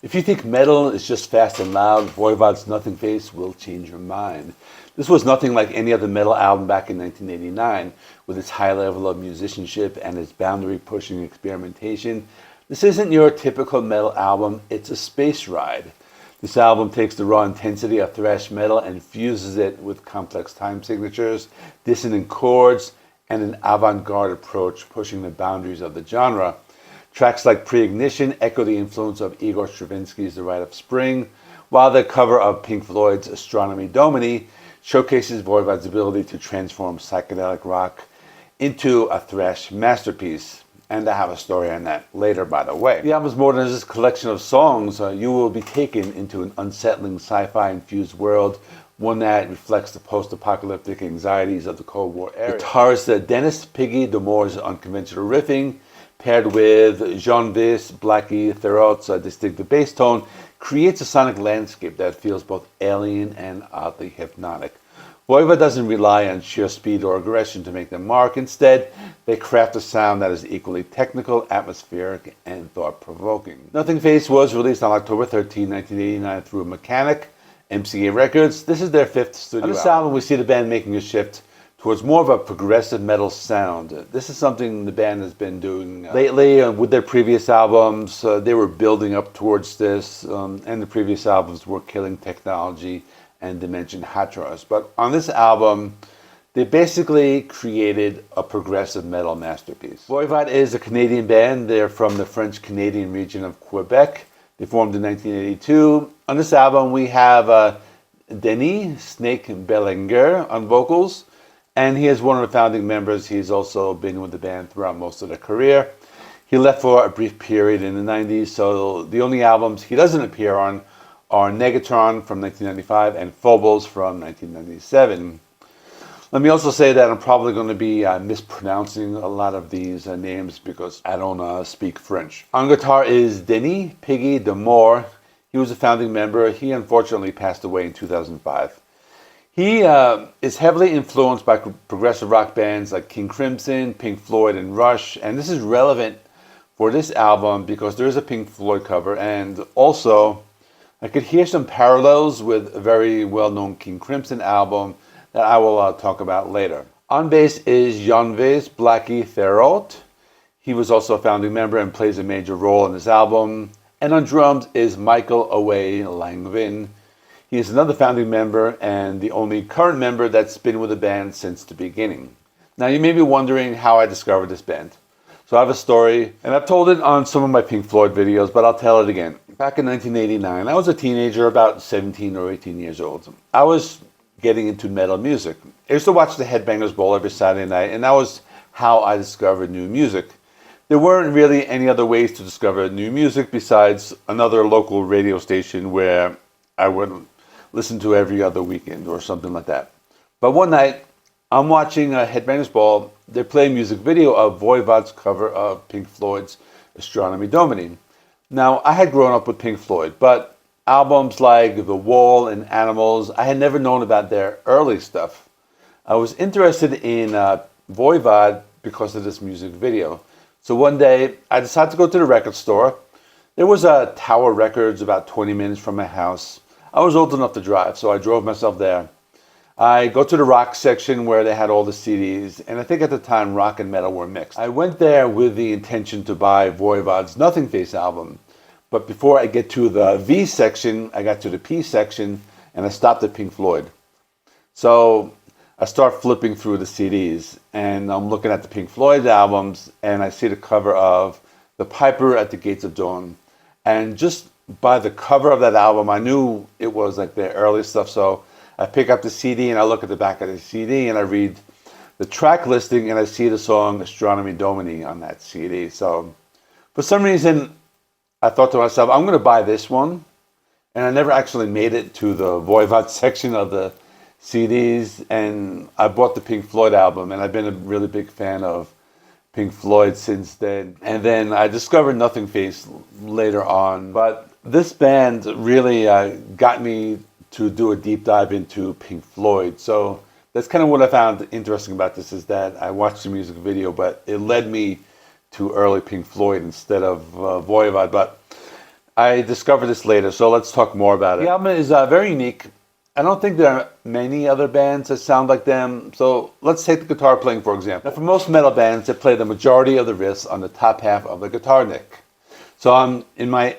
If you think metal is just fast and loud, Voivod's Nothingface will change your mind. This was nothing like any other metal album back in 1989, with its high level of musicianship and its boundary-pushing experimentation. This isn't your typical metal album, it's a space ride. This album takes the raw intensity of thrash metal and fuses it with complex time signatures, dissonant chords, and an avant-garde approach pushing the boundaries of the genre. Tracks like Pre-Ignition echo the influence of Igor Stravinsky's The Rite of Spring, while the cover of Pink Floyd's Astronomy Domine showcases Voivod's ability to transform psychedelic rock into a thrash masterpiece. And I have a story on that later, by the way. The album's more than just a collection of songs. You will be taken into an unsettling sci-fi-infused world, one that reflects the post-apocalyptic anxieties of the Cold War era. Guitarist Denis Piggy Demore's unconventional riffing, paired with Jean-Yves, Blacky, Thériault's distinctive bass tone, creates a sonic landscape that feels both alien and oddly hypnotic. Voivod doesn't rely on sheer speed or aggression to make their mark. Instead, they craft a sound that is equally technical, atmospheric, and thought-provoking. Nothingface was released on October 13, 1989 through Mechanic, MCA Records. This is their fifth studio album. On this album, we see the band making a shift towards more of a progressive metal sound. This is something the band has been doing lately. With their previous albums, they were building up towards this, and the previous albums were Killing Technology and Dimension Hatros. But on this album, they basically created a progressive metal masterpiece. Voivod is a Canadian band. They're from the French-Canadian region of Quebec. They formed in 1982. On this album, we have Denis Snake Bellinger on vocals, and he is one of the founding members. He's also been with the band throughout most of their career. He left for a brief period in the 90s, so the only albums he doesn't appear on are Negatron from 1995 and Phobos from 1997. Let me also say that I'm probably going to be mispronouncing a lot of these names because I don't speak French. On guitar is Denis Piggy Demore. He was a founding member. He unfortunately passed away in 2005. He is heavily influenced by progressive rock bands like King Crimson, Pink Floyd, and Rush. And this is relevant for this album because there is a Pink Floyd cover. And also, I could hear some parallels with a very well-known King Crimson album that I will talk about later. On bass is Jean-Yves Blacky Thériault. He was also a founding member and plays a major role in this album. And on drums is Michel Langevin. He is another founding member and the only current member that's been with the band since the beginning. Now you may be wondering how I discovered this band. So I have a story, and I've told it on some of my Pink Floyd videos, but I'll tell it again. Back in 1989, I was a teenager, about 17 or 18 years old. I was getting into metal music. I used to watch the Headbangers Ball every Saturday night, and that was how I discovered new music. There weren't really any other ways to discover new music besides another local radio station where I would listen to every other weekend or something like that. But one night, I'm watching a Headbangers Ball. They're playing a music video of Voivod's cover of Pink Floyd's Astronomy Domine. Now, I had grown up with Pink Floyd, but albums like The Wall and Animals, I had never known about their early stuff. I was interested in Voivod because of this music video. So one day, I decided to go to the record store. There was a Tower Records about 20 minutes from my house. I was old enough to drive, so I drove myself there. I go to the rock section where they had all the CDs, and I think at the time rock and metal were mixed. I went there with the intention to buy Voivod's Nothingface album, but before I get to the V section, I got to the P section, and I stopped at Pink Floyd. So I start flipping through the CDs, and I'm looking at the Pink Floyd albums, and I see the cover of The Piper at the Gates of Dawn. And just by the cover of that album, I knew it was like their early stuff, so I pick up the CD and I look at the back of the CD and I read the track listing and I see the song Astronomy Domine on that CD. So for some reason, I thought to myself, I'm going to buy this one. And I never actually made it to the Voivod section of the CDs. And I bought the Pink Floyd album, and I've been a really big fan of Pink Floyd since then. And then I discovered Nothingface later on. But this band really got me to do a deep dive into Pink Floyd. So that's kind of what I found interesting about this, is that I watched the music video, but it led me to early Pink Floyd instead of Voivod. But I discovered this later, so let's talk more about it. The album is very unique. I don't think there are many other bands that sound like them, so let's take the guitar playing for example. Now, for most metal bands, they play the majority of the riffs on the top half of the guitar neck. So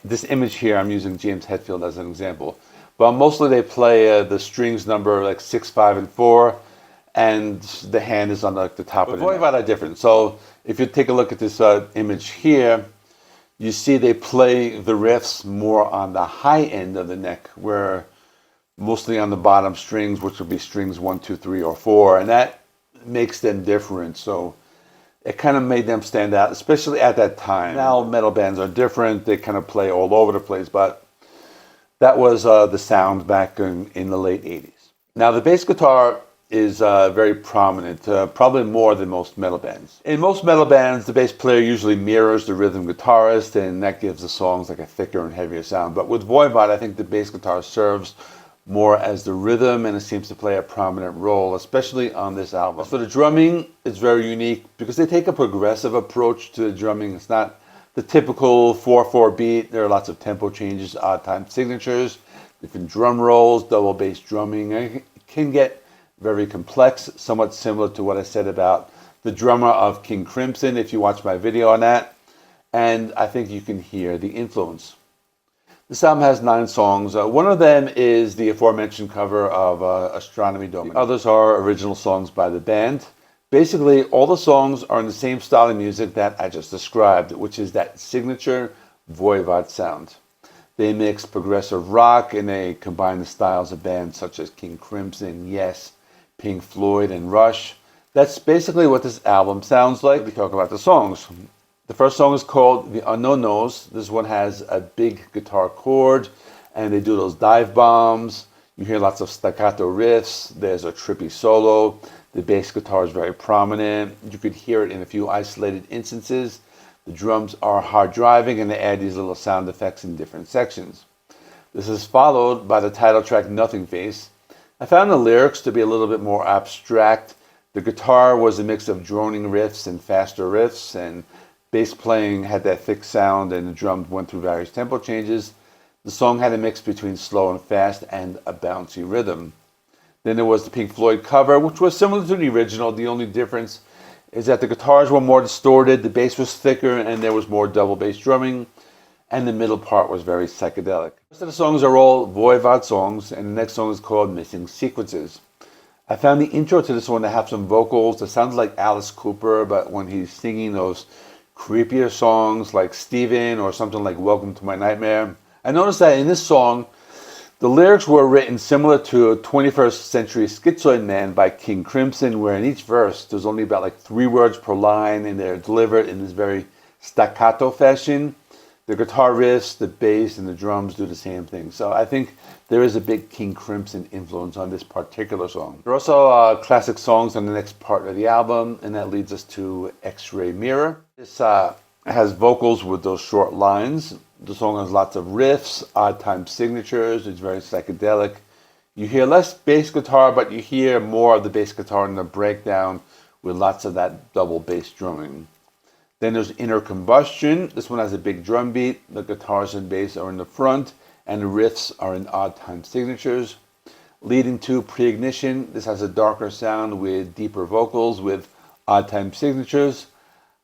this image here, I'm using James Hetfield as an example. But mostly they play the strings number like 6, 5, and 4, and the hand is on like the top of the neck. Voivod are different. So if you take a look at this image here, you see they play the riffs more on the high end of the neck, where mostly on the bottom strings, which would be strings 1, 2, 3, or 4, and that makes them different. So it kind of made them stand out, especially at that time. Now metal bands are different; they kind of play all over the place, but that was the sound back in the late '80s. Now the bass guitar is very prominent, probably more than most metal bands. In most metal bands, the bass player usually mirrors the rhythm guitarist, and that gives the songs like a thicker and heavier sound. But with Voivod, I think the bass guitar serves more as the rhythm, and it seems to play a prominent role, especially on this album. So the drumming is very unique because they take a progressive approach to the drumming. It's not the typical 4/4 beat. There are lots of tempo changes, odd time signatures, different drum rolls, double bass drumming. It can get very complex, somewhat similar to what I said about the drummer of King Crimson, if you watch my video on that. And I think you can hear the influence. This album has 9 songs. One of them is the aforementioned cover of Astronomy Domine. The others are original songs by the band. Basically, all the songs are in the same style of music that I just described, which is that signature Voivod sound. They mix progressive rock, and they combine the styles of bands such as King Crimson, Yes, Pink Floyd, and Rush. That's basically what this album sounds like. We talk about the songs. The first song is called The Unknown Knows. This one has a big guitar chord, and they do those dive bombs. You hear lots of staccato riffs. There's a trippy solo. The bass guitar is very prominent. You could hear it in a few isolated instances. The drums are hard driving, and they add these little sound effects in different sections. This is followed by the title track, Nothingface. I found the lyrics to be a little bit more abstract. The guitar was a mix of droning riffs and faster riffs, and bass playing had that thick sound, and the drums went through various tempo changes. The song had a mix between slow and fast and a bouncy rhythm. Then there was the Pink Floyd cover, which was similar to the original. The only difference is that the guitars were more distorted, the bass was thicker, and there was more double bass drumming, and the middle part was very psychedelic. The rest of the songs are all Voivod songs, and the next song is called Missing Sequences. I found the intro to this one to have some vocals. It sounds like Alice Cooper, but when he's singing those creepier songs like Steven or something like Welcome to My Nightmare. I noticed that in this song, the lyrics were written similar to 21st Century Schizoid Man by King Crimson, where in each verse there's only about like 3 words per line, and they're delivered in this very staccato fashion. The guitar riffs, the bass, and the drums do the same thing. So I think there is a big King Crimson influence on this particular song. There are also classic songs on the next part of the album, and that leads us to X-Ray Mirror. This has vocals with those short lines. The song has lots of riffs, odd time signatures. It's very psychedelic. You hear less bass guitar, but you hear more of the bass guitar in the breakdown with lots of that double bass drumming. Then there's Inner Combustion. This one has a big drum beat. The guitars and bass are in the front, and the riffs are in odd time signatures. Leading to Pre-Ignition. This has a darker sound with deeper vocals with odd time signatures.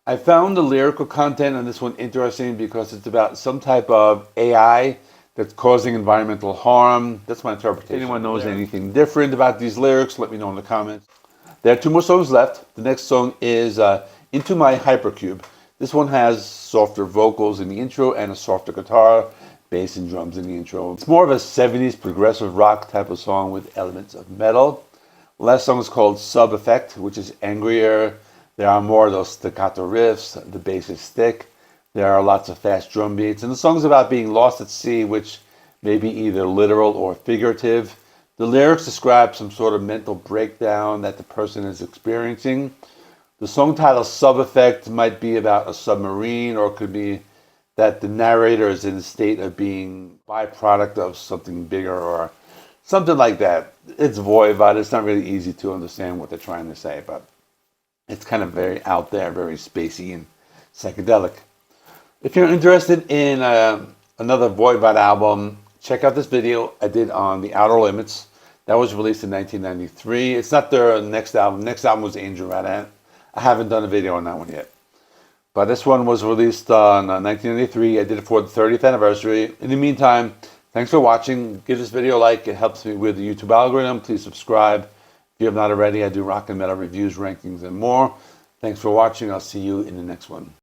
I found the lyrical content on this one interesting because it's about some type of AI that's causing environmental harm. That's my interpretation. If anyone knows anything different about these lyrics, let me know in the comments. There are 2 more songs left. The next song is Into My Hypercube. This one has softer vocals in the intro and a softer guitar, bass and drums in the intro. It's more of a 70s progressive rock type of song with elements of metal. The last song is called Sub Effect, which is angrier. There are more of those staccato riffs. The bass is thick. There are lots of fast drum beats. And the song's about being lost at sea, which may be either literal or figurative. The lyrics describe some sort of mental breakdown that the person is experiencing. The song title Sub Effect might be about a submarine, or it could be that the narrator is in a state of being byproduct of something bigger or something like that. It's Voivod. It's not really easy to understand what they're trying to say, but it's kind of very out there, very spacey and psychedelic. If you're interested in another Voivod album. Check out this video I did on the Outer Limits. That was released in 1993. It's not their next album. Next album was Angel Rat. I haven't done a video on that one yet. But this one was released on 1993. I did it for the 30th anniversary. In the meantime, thanks for watching. Give this video a like. It helps me with the YouTube algorithm. Please subscribe. If you have not already, I do rock and metal reviews, rankings, and more. Thanks for watching. I'll see you in the next one.